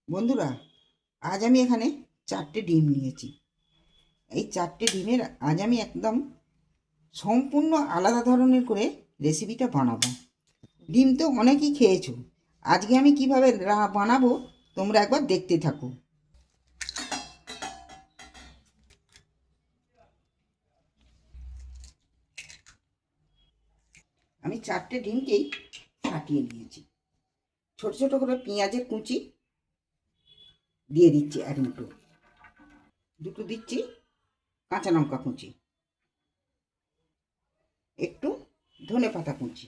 বন্ধুরা, আজ আমি এখানে 4টে ডিম নিয়েছি। এই 4টে ডিমের আজ আমি একদম সম্পূর্ণ আলাদা ধরনের করে রেসিপিটা বানাবো। ডিম তো অনেকেই খেয়েছো, আজকে আমি কিভাবে বানাবো তোমরা একবার দেখতে থাকো। আমি 4টে ডিমকেই ফাটিয়ে নিয়েছি। ছোট ছোট করে পেঁয়াজের কুচি দিয়ে দিচ্ছি, এক মুঠো। দুটো দিচ্ছি কাঁচা লঙ্কা কুচি, একটু ধনে পাতা কুচি।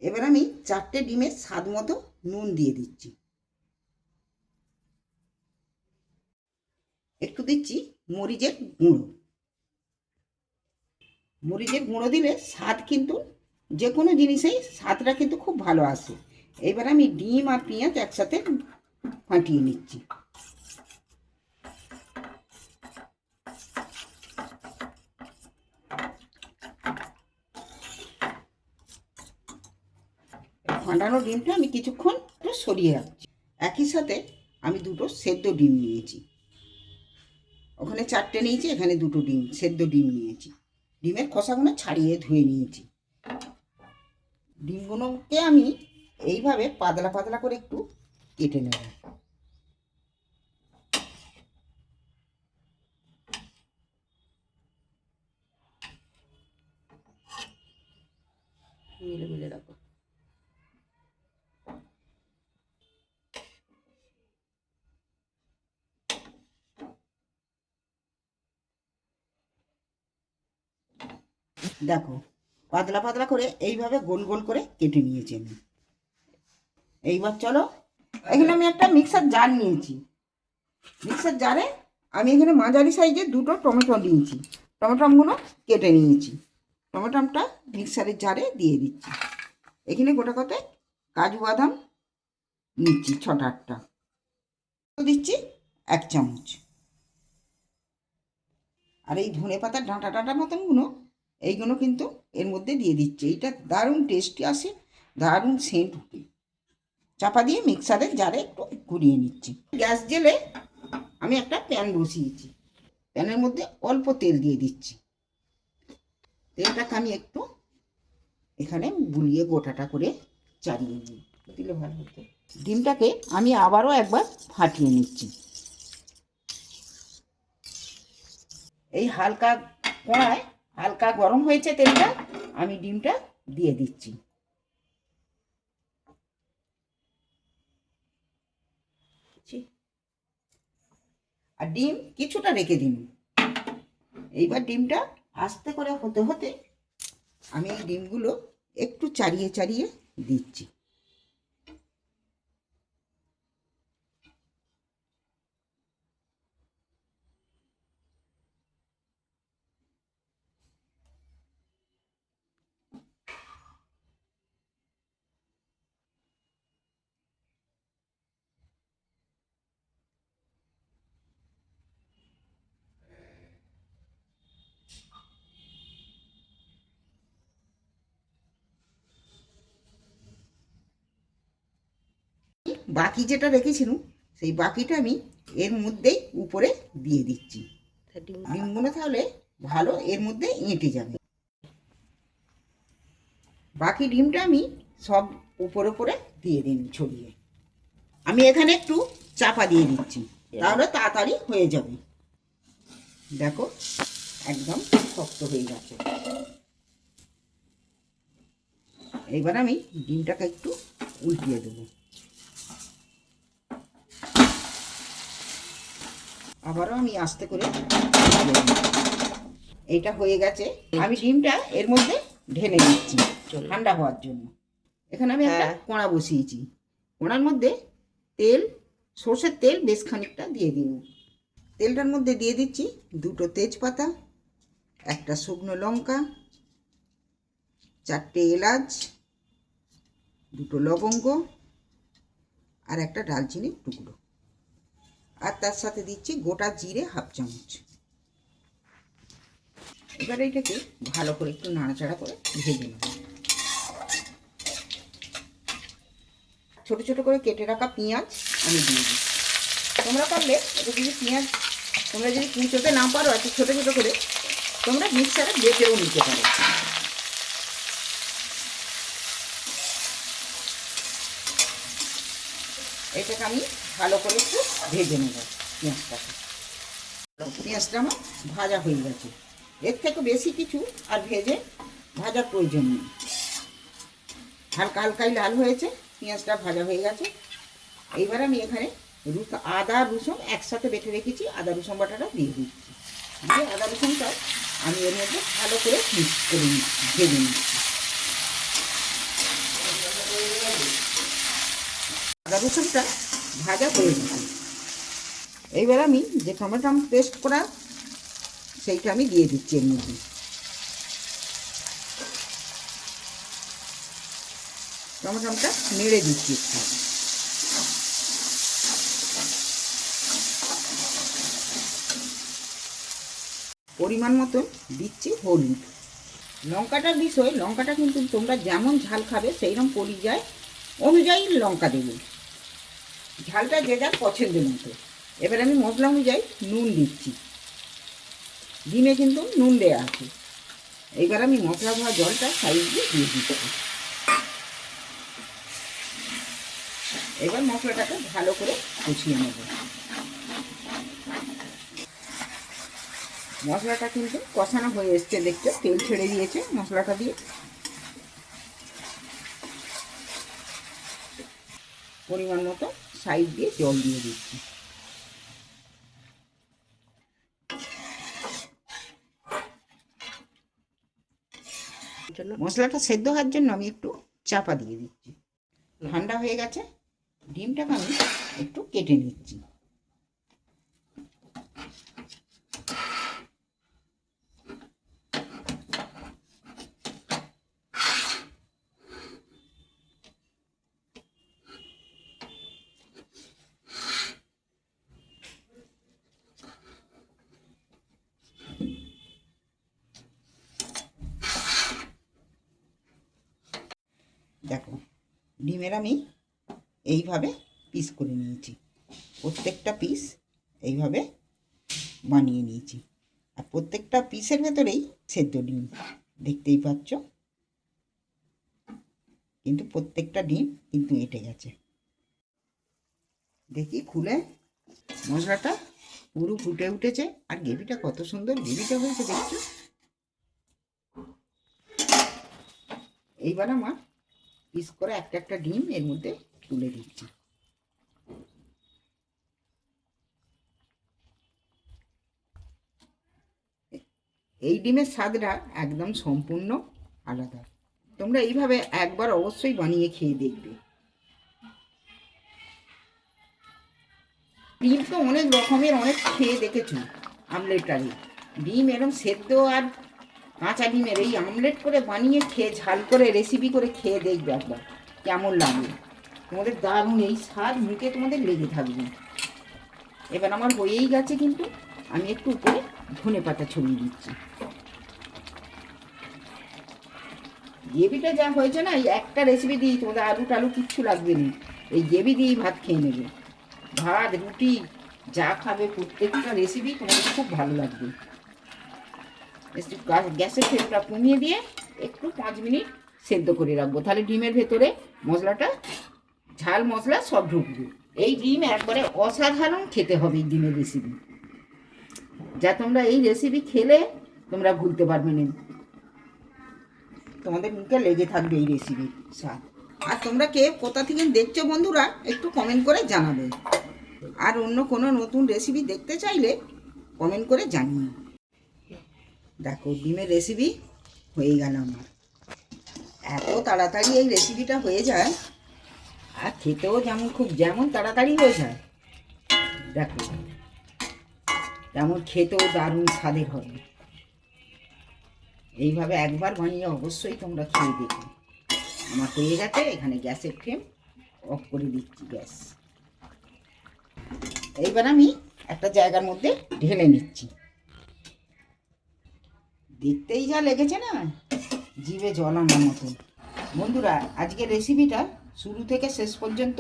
এবার আমি 4টে ডিমের স্বাদ মতো নুন দিয়ে দিচ্ছি। একটু দিচ্ছি মরিচের গুঁড়ো। মরিচের গুঁড়ো দিলে স্বাদ কিন্তু যে কোনো জিনিসেই স্বাদটা কিন্তু খুব ভালো আসে। এবার আমি ডিম আর পেঁয়াজ একসাথে ফাটিয়ে নিচ্ছি। ফাটানো ডিমটা আমি কিছুক্ষণ একটু সরিয়ে রাখছি। একই সাথে আমি দুটো সেদ্ধ ডিম নিয়েছি। ওখানে 4টে নিয়েছি, এখানে দুটো ডিম সেদ্ধ ডিম নিয়েছি। ডিমের খোসাগুলো ছাড়িয়ে ধুয়ে নিয়েছি। ডিমগুলোকে আমি এইভাবে পাতলা পাতলা করে একটু কেটে নেব। মিলে মিলে রাখো। দেখো, পাতলা পাতলা করে এইভাবে গোল গোল করে কেটে নিয়েছি আমি। এইবার চলো, এখানে আমি একটা মিক্সার জার নিয়েছি। মিক্সার জারে আমি এখানে মাঝারি সাইজের দুটো টমেটো নিয়েছি। টমেটোগুলো কেটে নিয়েছি। টমেটোটা মিক্সারের জারে দিয়ে দিচ্ছি। এখানে গোটা কতে কাজু বাদাম নিচ্ছি 6-8টা, দিচ্ছি 1 চামচ। আর এই ধনে পাতার ডাঁটা ডাঁটা মতনগুলো এইগুলো কিন্তু এর মধ্যে দিয়ে দিচ্ছে। এইটা দারুণ টেস্টি আসে, দারুণ সেন্ট উঠে। চাপা দিয়ে মিক্সারের জারে একটু ঘুরিয়ে নিচ্ছি। গ্যাস জেলে আমি একটা প্যান বসিয়েছি। প্যানের মধ্যে অল্প তেল দিয়ে দিচ্ছি। তেলটাকে আমি একটু এখানে বুলিয়ে গোটাটা করে চালিয়ে নিই, দিলে ভালো হতো। ডিমটাকে আমি আবারও একবার ফাটিয়ে নিচ্ছি। এই হালকা কড়ায় হালকা গরম হয়েছে তেলটা, আমি ডিমটা দিয়ে দিচ্ছি। আর ডিম কিছুটা রেখে দিন। এইবার ডিমটা আস্তে করে হতে হতে আমি এই ডিমগুলো একটু চাড়িয়ে চাড়িয়ে দিচ্ছি। বাকি যেটা রেখেছিলাম সেই বাকিটা আমি এর মধ্যেই উপরে দিয়ে দিচ্ছি। ডিমগুলো তাহলে ভালো এর মধ্যে এঁটে যাবে। বাকি ডিমটা আমি সব উপরে উপরে দিয়ে দিন ছড়িয়ে। আমি এখানে একটু চাপা দিয়ে দিচ্ছি, তাহলে তাড়াতাড়ি হয়ে যাবে। দেখো, একদম শক্ত হয়ে গেছে। এবার আমি ডিমটাকে একটু উল্টিয়ে দেবো। আবারও আমি আস্তে করে এইটা হয়ে গেছে। আমি ডিমটা এর মধ্যে ঢেলে দিচ্ছি ঠান্ডা হওয়ার জন্য। এখানে আমি একটা কড়া বসিয়েছি। কড়ার মধ্যে তেল, সর্ষের তেল বেশ খানিকটা দিয়ে দিন। তেলটার মধ্যে দিয়ে দিচ্ছি দুটো তেজপাতা, একটা শুকনো লঙ্কা, 4টে এলাচ, দুটো লবঙ্গ আর একটা ডালচিনির টুকরো। আর তার সাথে দিচ্ছি গোটা জিরে 1/2 চামচ। এবার এটাকে ভালো করে একটু নাড়াচাড়া করে ভেজে নেব। ছোট ছোট করে কেটে রাখা পেঁয়াজ আমি দিয়ে দিই। তোমরা পারলে এটা যদি পেঁয়াজ তোমরা যদি কুচোতে না পারো একটু ছোটো ছোটো করে তোমরা মিক্সারে বেটেও নিতে পারো। এটাকে আমি ভালো করে একটু ভেজে নেব পেঁয়াজটাকে। পেঁয়াজটা আমার ভাজা হয়ে গেছে, এর থেকে বেশি কিছু আর ভাজার প্রয়োজন নেই। হালকা হালকাই লাল হয়েছে, পেঁয়াজটা ভাজা হয়ে গেছে। এইবার আমি এখানে আদা রসুন একসাথে বেটে রেখেছি, আদা রসুন বাটাটা দিয়ে দিচ্ছি। দিয়ে আদা রসুনটা আমি এর মধ্যে ভালো করে মিক্স করে নিচ্ছি, ভেজে নিচ্ছি। আদা রসুনটা ভাজা হয়ে গেছে। এইবার আমি যে টমেটো পেস্ট করা সেইটা আমি দিয়ে দিচ্ছি এর মধ্যে। টমেটোটা নেড়ে দিচ্ছি একটু। পরিমাণ মতন দিচ্ছি হলুদ। লঙ্কাটার বিষয়, লঙ্কাটা কিন্তু তোমরা যেমন ঝাল খাবে সেইরকম পরিযায় অনুযায়ী লঙ্কা দেবে, ঝালটা যে যার পছন্দের মতো। এবার আমি মশলা অনুযায়ী নুন দিচ্ছি, ডিমে কিন্তু নুন দেওয়া আছে। এইবার আমি মশলা ধোয়া জলটা সাইড দিয়ে দিচ্ছি। এবার মশলাটাকে ভালো করে কষিয়ে নেব। মশলাটা কিন্তু কষানো হয়ে এসছে, দেখতে তেল ছেড়ে দিয়েছে মশলাটা দিয়ে। পরিমাণ মতো সাইড দিয়ে জল দিয়ে দিচ্ছি। মশলাটা সেদ্ধ হওয়ার জন্য আমি একটু চাপা দিয়ে দিচ্ছি। ঠান্ডা হয়ে গেছে, ডিমটাকে আমি একটু কেটে নিচ্ছি। দেখো ডিমের আমি এইভাবে পিস করে নিয়েছি, প্রত্যেকটা পিস এইভাবে বানিয়ে নিয়েছি। আর প্রত্যেকটা পিসের ভেতরেই সেদ্ধ ডিম, দেখতেই পাচ্ছ। কিন্তু প্রত্যেকটা ডিম কিন্তু এঁটে গেছে। দেখি খুলে, মশলাটা পুরো ফুটে উঠেছে। আর গ্রেভিটা কত সুন্দর গ্রেভিটা হয়েছে দেখছো। এইবার আমার পিস করে একটা একটা ডিম এর মধ্যে তুলে দিচ্ছি। এই ডিমের স্বাদটা একদম সম্পূর্ণ আলাদা। তোমরা এইভাবে একবার অবশ্যই বানিয়ে খেয়ে দেখবে। ডিম তো অনেক রকমের অনেক খেয়ে দেখেছি, আমলেটারি ডিম এরকম সেদ্ধ আর কাঁচা ডিমের এই আমলেট করে বানিয়ে খেয়ে ঝাল করে রেসিপি করে খেয়ে দেখবে একবার কেমন লাগে। তোমাদের দারুণ এই স্বাদ মুখে তোমাদের লেগে থাকবে। এবার আমার হয়েই গেছে, কিন্তু আমি একটু উপরে ধনে পাতা ছড়িয়ে দিচ্ছি। গ্রেভিটা যা হয়েছে না, এই একটা রেসিপি দিই তোমাদের আলু টালু কিচ্ছু লাগবে না, এই গ্রেভি দিয়েই ভাত খেয়ে নেবে। ভাত রুটি যা খাবে প্রত্যেকটা রেসিপি তোমাদের খুব ভালো লাগবে। একটু গ্যাসের ফ্লেমটা কমিয়ে দিয়ে একটু 5 মিনিট সেদ্ধ করে রাখবো, তাহলে ডিমের ভেতরে মশলাটা ঝাল মশলা সব ঢুকবে। এই ডিম একবারে অসাধারণ খেতে হবে এই ডিমের রেসিপি, যা তোমরা এই রেসিপি খেলে তোমরা ভুলতে পারবে না, তোমাদের মুখে লেগে থাকবে এই রেসিপির স্বাদ। আর তোমরা কে কোথা থেকে দেখছো বন্ধুরা একটু কমেন্ট করে জানাবে। আর অন্য কোনো নতুন রেসিপি দেখতে চাইলে কমেন্ট করে জানিয়ে। দেখো ডিমের রেসিপি হয়ে গেল আমার। এত তাড়াতাড়ি এই রেসিপিটা হয়ে যায়, আর খেতেও যেমন তাড়াতাড়ি হয়ে যায়। দেখো তেমন খেতেও দারুণ স্বাদের হবে। এইভাবে একবার বানিয়ে অবশ্যই তোমরা খেয়ে দেখো। আমার হয়ে গেছে, এখানে গ্যাসের ফ্লেম অফ করে দিচ্ছি গ্যাস। এইবার আমি একটা জায়গার মধ্যে ঢেলে নিচ্ছি। দেখতেই যা লেগেছে না, জিভে জল আনার মতন। বন্ধুরা আজকের রেসিপিটা শুরু থেকে শেষ পর্যন্ত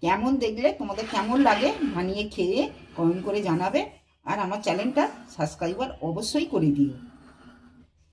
কেমন দেখলে, তোমাদের কেমন লাগে বানিয়ে খেয়ে কমেন্ট করে জানাবে। আর আমার চ্যানেলটা সাবস্ক্রাইবার অবশ্যই করে দিও।